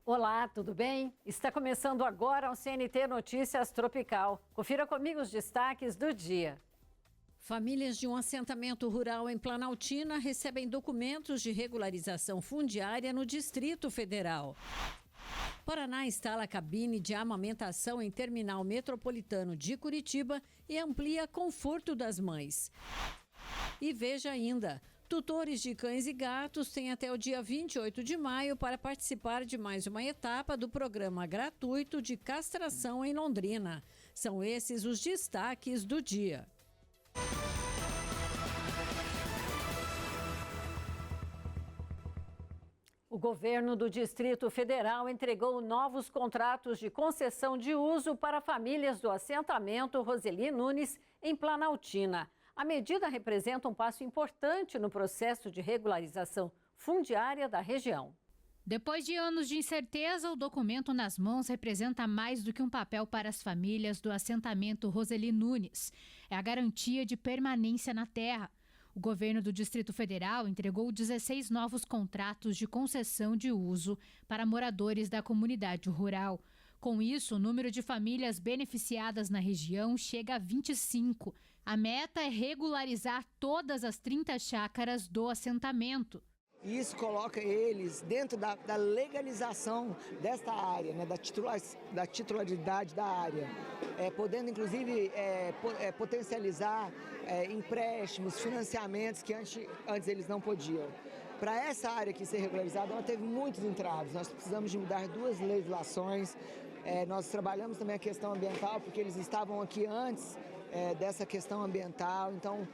Olá, tudo bem? Está começando agora o CNT Notícias Tropical. Confira comigo os destaques do dia. Famílias de um assentamento rural em Planaltina recebem documentos de regularização fundiária no Distrito Federal. Paraná instala cabine de amamentação em terminal metropolitano de Curitiba e amplia conforto das mães. E veja ainda, tutores de cães e gatos têm até o dia 28 de maio para participar de mais uma etapa do programa gratuito de castração em Londrina. São esses os destaques do dia. O governo do Distrito Federal entregou novos contratos de concessão de uso para famílias do assentamento Roseli Nunes, em Planaltina. A medida representa um passo importante no processo de regularização fundiária da região. Depois de anos de incerteza, o documento nas mãos representa mais do que um papel para as famílias do assentamento Roseli Nunes. É a garantia de permanência na terra. O governo do Distrito Federal entregou 16 novos contratos de concessão de uso para moradores da comunidade rural. Com isso, o número de famílias beneficiadas na região chega a 25. A meta é regularizar todas as 30 chácaras do assentamento. Isso coloca eles dentro da legalização desta área, né, da titularidade da área, podendo inclusive potencializar empréstimos, financiamentos que antes eles não podiam. Para essa área aqui ser regularizada, ela teve muitos entraves. Nós precisamos de mudar duas legislações. Nós trabalhamos também a questão ambiental, porque eles estavam aqui antes dessa questão ambiental, então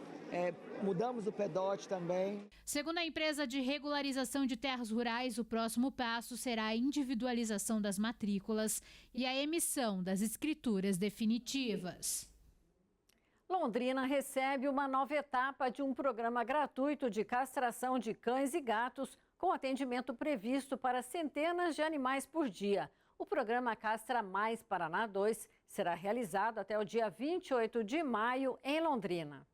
mudamos o PEDOT também. Segundo a empresa de regularização de terras rurais, o próximo passo será a individualização das matrículas e a emissão das escrituras definitivas. Londrina recebe uma nova etapa de um programa gratuito de castração de cães e gatos com atendimento previsto para centenas de animais por dia. O programa Castra Mais Paraná 2 será realizado até o dia 28 de maio em Londrina.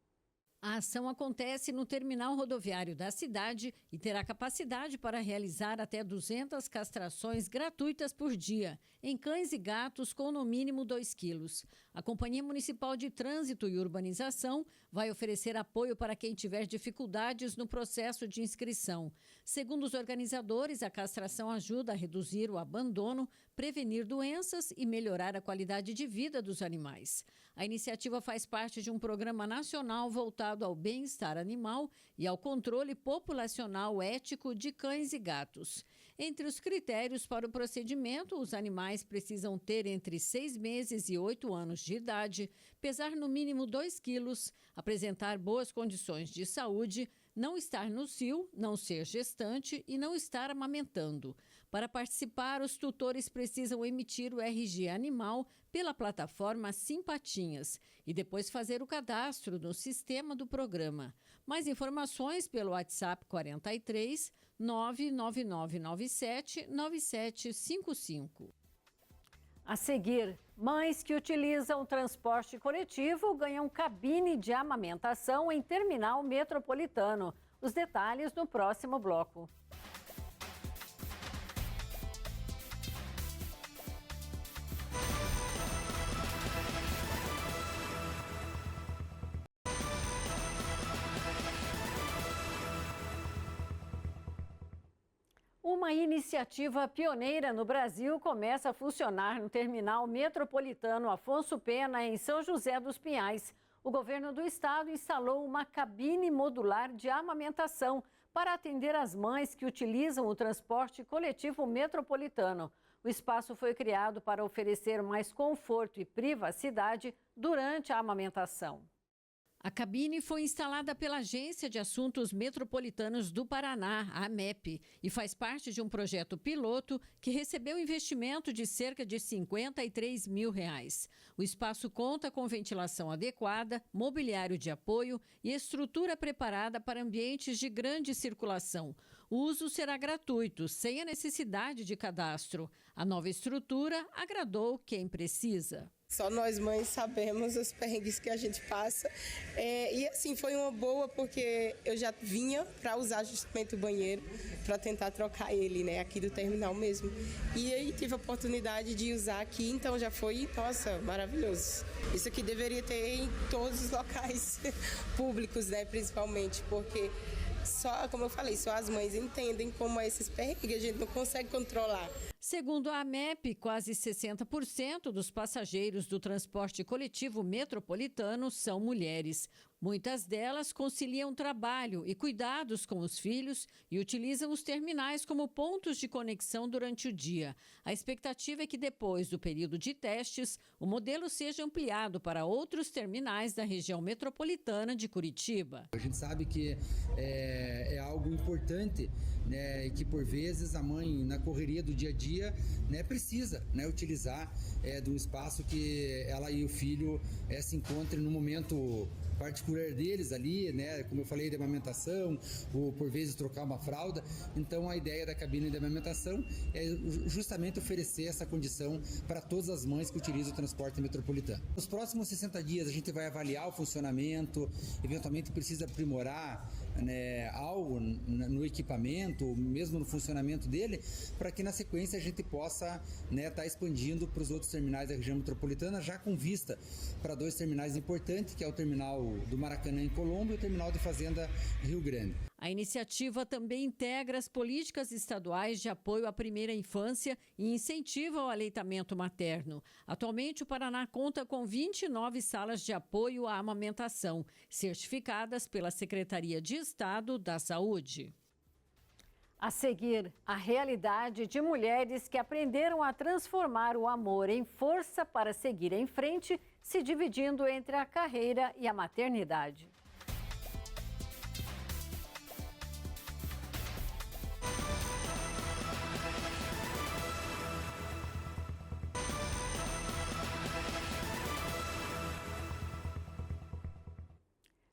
A ação acontece no terminal rodoviário da cidade e terá capacidade para realizar até 200 castrações gratuitas por dia, em cães e gatos com no mínimo 2 quilos. A Companhia Municipal de Trânsito e Urbanização vai oferecer apoio para quem tiver dificuldades no processo de inscrição. Segundo os organizadores, a castração ajuda a reduzir o abandono, prevenir doenças e melhorar a qualidade de vida dos animais. A iniciativa faz parte de um programa nacional voltado ao bem-estar animal e ao controle populacional ético de cães e gatos. Entre os critérios para o procedimento, os animais precisam ter entre 6 meses e 8 anos de idade, pesar no mínimo 2 quilos, apresentar boas condições de saúde, não estar no cio, não ser gestante e não estar amamentando. Para participar, os tutores precisam emitir o RG animal pela plataforma Simpatinhas e depois fazer o cadastro no sistema do programa. Mais informações pelo WhatsApp 43 99997 9755. A seguir, mães que utilizam transporte coletivo ganham cabine de amamentação em terminal metropolitano. Os detalhes no próximo bloco. Uma iniciativa pioneira no Brasil começa a funcionar no terminal metropolitano Afonso Pena, em São José dos Pinhais. O governo do estado instalou uma cabine modular de amamentação para atender as mães que utilizam o transporte coletivo metropolitano. O espaço foi criado para oferecer mais conforto e privacidade durante a amamentação. A cabine foi instalada pela Agência de Assuntos Metropolitanos do Paraná, a AMEP, e faz parte de um projeto piloto que recebeu investimento de cerca de R$53 mil. O espaço conta com ventilação adequada, mobiliário de apoio e estrutura preparada para ambientes de grande circulação. O uso será gratuito, sem a necessidade de cadastro. A nova estrutura agradou quem precisa. Só nós mães sabemos os perrengues que a gente passa. E assim, foi uma boa porque eu já vinha para usar justamente o banheiro, para tentar trocar ele, né, aqui do terminal mesmo. E aí tive a oportunidade de usar aqui, então já foi, nossa, maravilhoso. Isso aqui deveria ter em todos os locais públicos, né, principalmente, porque só, como eu falei, só as mães entendem como é esses perrengues, a gente não consegue controlar. Segundo a AMEP, quase 60% dos passageiros do transporte coletivo metropolitano são mulheres. Muitas delas conciliam trabalho e cuidados com os filhos e utilizam os terminais como pontos de conexão durante o dia. A expectativa é que depois do período de testes, o modelo seja ampliado para outros terminais da região metropolitana de Curitiba. A gente sabe que é algo importante, né, e que por vezes a mãe, na correria do dia a dia, né, precisa, né, utilizar de um espaço que ela e o filho se encontrem no momento particular deles ali, né, como eu falei, de amamentação, ou por vezes trocar uma fralda. Então a ideia da cabine de amamentação é justamente oferecer essa condição para todas as mães que utilizam o transporte metropolitano. Nos próximos 60 dias a gente vai avaliar o funcionamento, eventualmente precisa aprimorar, né, algo no equipamento, mesmo no funcionamento dele, para que na sequência a gente possa, né, tá expandindo para os outros terminais da região metropolitana, já com vista para 2 terminais importantes, que é o terminal do Maracanã em Colombo e o terminal de Fazenda Rio Grande. A iniciativa também integra as políticas estaduais de apoio à primeira infância e incentiva ao aleitamento materno. Atualmente, o Paraná conta com 29 salas de apoio à amamentação, certificadas pela Secretaria de Estado da Saúde. A seguir, a realidade de mulheres que aprenderam a transformar o amor em força para seguir em frente, se dividindo entre a carreira e a maternidade.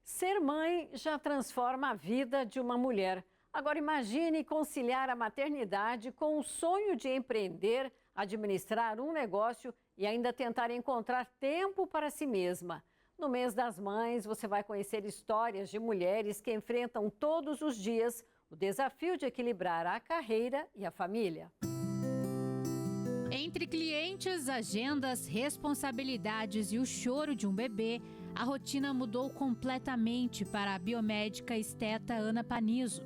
Ser mãe já transforma a vida de uma mulher. Agora imagine conciliar a maternidade com o sonho de empreender, administrar um negócio e ainda tentar encontrar tempo para si mesma. No mês das mães, você vai conhecer histórias de mulheres que enfrentam todos os dias o desafio de equilibrar a carreira e a família. Entre clientes, agendas, responsabilidades e o choro de um bebê, a rotina mudou completamente para a biomédica esteta Ana Panizo.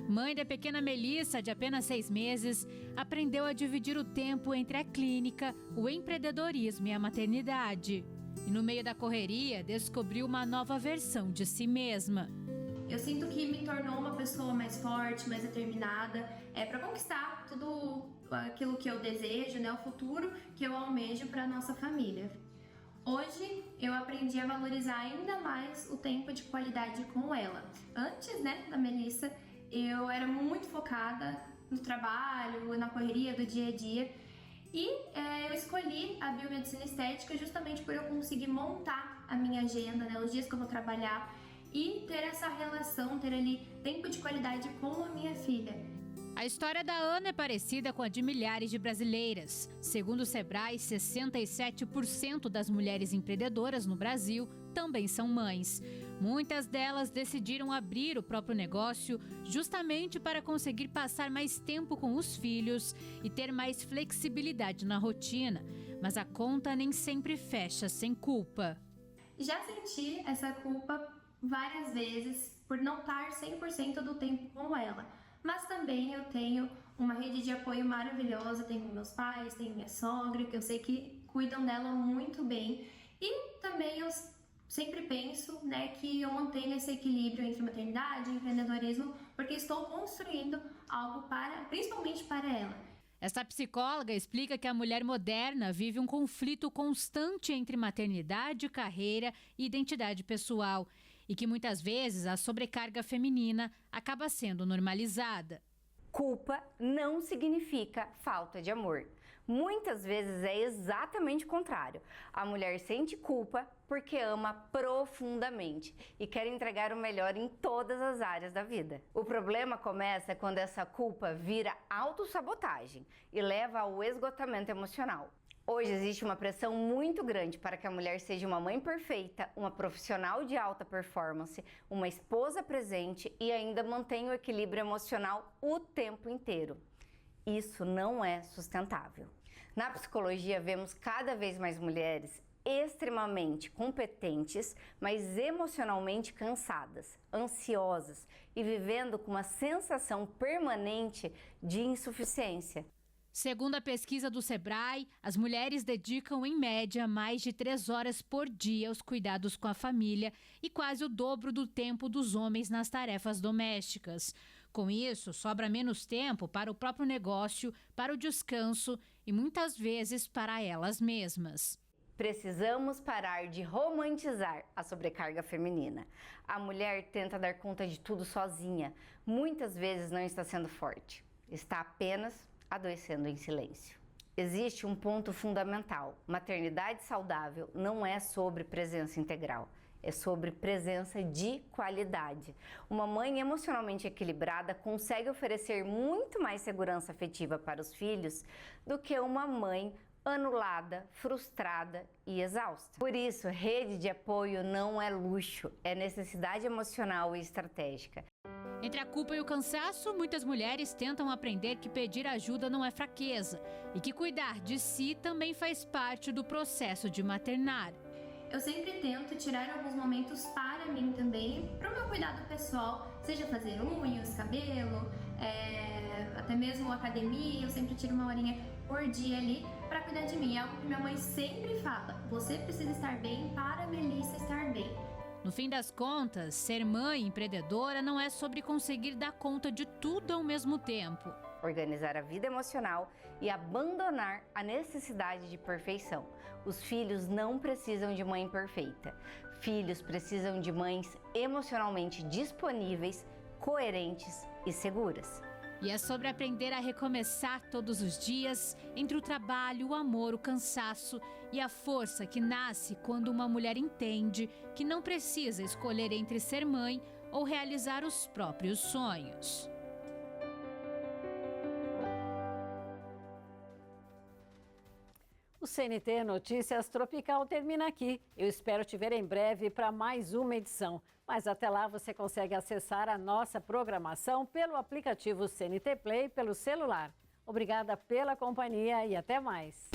Mãe da pequena Melissa, de apenas 6 meses, aprendeu a dividir o tempo entre a clínica, o empreendedorismo e a maternidade. E no meio da correria, descobriu uma nova versão de si mesma. Eu sinto que me tornou uma pessoa mais forte, mais determinada, para conquistar tudo aquilo que eu desejo, né, o futuro que eu almejo para a nossa família. Hoje eu aprendi a valorizar ainda mais o tempo de qualidade com ela. Antes, né, da Melissa, eu era muito focada no trabalho, na correria do dia a dia e eu escolhi a biomedicina estética justamente por eu conseguir montar a minha agenda, né, os dias que eu vou trabalhar e ter essa relação, ter ali tempo de qualidade com a minha filha. A história da Ana é parecida com a de milhares de brasileiras. Segundo o Sebrae, 67% das mulheres empreendedoras no Brasil também são mães. Muitas delas decidiram abrir o próprio negócio justamente para conseguir passar mais tempo com os filhos e ter mais flexibilidade na rotina. Mas a conta nem sempre fecha sem culpa. Já senti essa culpa várias vezes por não estar 100% do tempo com ela. Mas também eu tenho uma rede de apoio maravilhosa, tenho meus pais, tenho minha sogra, que eu sei que cuidam dela muito bem. E também eu sempre penso, né, que eu mantenho esse equilíbrio entre maternidade e empreendedorismo, porque estou construindo algo principalmente para ela. Essa psicóloga explica que a mulher moderna vive um conflito constante entre maternidade, carreira e identidade pessoal. E que muitas vezes a sobrecarga feminina acaba sendo normalizada. Culpa não significa falta de amor. Muitas vezes é exatamente o contrário. A mulher sente culpa porque ama profundamente e quer entregar o melhor em todas as áreas da vida. O problema começa quando essa culpa vira autossabotagem e leva ao esgotamento emocional. Hoje existe uma pressão muito grande para que a mulher seja uma mãe perfeita, uma profissional de alta performance, uma esposa presente e ainda mantenha o equilíbrio emocional o tempo inteiro. Isso não é sustentável. Na psicologia, vemos cada vez mais mulheres extremamente competentes, mas emocionalmente cansadas, ansiosas e vivendo com uma sensação permanente de insuficiência. Segundo a pesquisa do Sebrae, as mulheres dedicam, em média, mais de 3 horas por dia aos cuidados com a família e quase o dobro do tempo dos homens nas tarefas domésticas. Com isso, sobra menos tempo para o próprio negócio, para o descanso e muitas vezes para elas mesmas. Precisamos parar de romantizar a sobrecarga feminina. A mulher tenta dar conta de tudo sozinha. Muitas vezes não está sendo forte. Está apenas adoecendo em silêncio. Existe um ponto fundamental. Maternidade saudável não é sobre presença integral. É sobre presença de qualidade. Uma mãe emocionalmente equilibrada consegue oferecer muito mais segurança afetiva para os filhos do que uma mãe anulada, frustrada e exausta. Por isso, rede de apoio não é luxo, é necessidade emocional e estratégica. Entre a culpa e o cansaço, muitas mulheres tentam aprender que pedir ajuda não é fraqueza e que cuidar de si também faz parte do processo de maternar. Eu sempre tento tirar alguns momentos para mim também, para o meu cuidado pessoal, seja fazer unhas, cabelo, até mesmo academia. Eu sempre tiro uma horinha por dia ali para cuidar de mim. É algo que minha mãe sempre fala: você precisa estar bem para a Melissa estar bem. No fim das contas, ser mãe empreendedora não é sobre conseguir dar conta de tudo ao mesmo tempo. Organizar a vida emocional e abandonar a necessidade de perfeição. Os filhos não precisam de mãe perfeita. Filhos precisam de mães emocionalmente disponíveis, coerentes e seguras. E é sobre aprender a recomeçar todos os dias, entre o trabalho, o amor, o cansaço e a força que nasce quando uma mulher entende que não precisa escolher entre ser mãe ou realizar os próprios sonhos. O CNT Notícias Tropical termina aqui. Eu espero te ver em breve para mais uma edição. Mas até lá você consegue acessar a nossa programação pelo aplicativo CNT Play pelo celular. Obrigada pela companhia e até mais.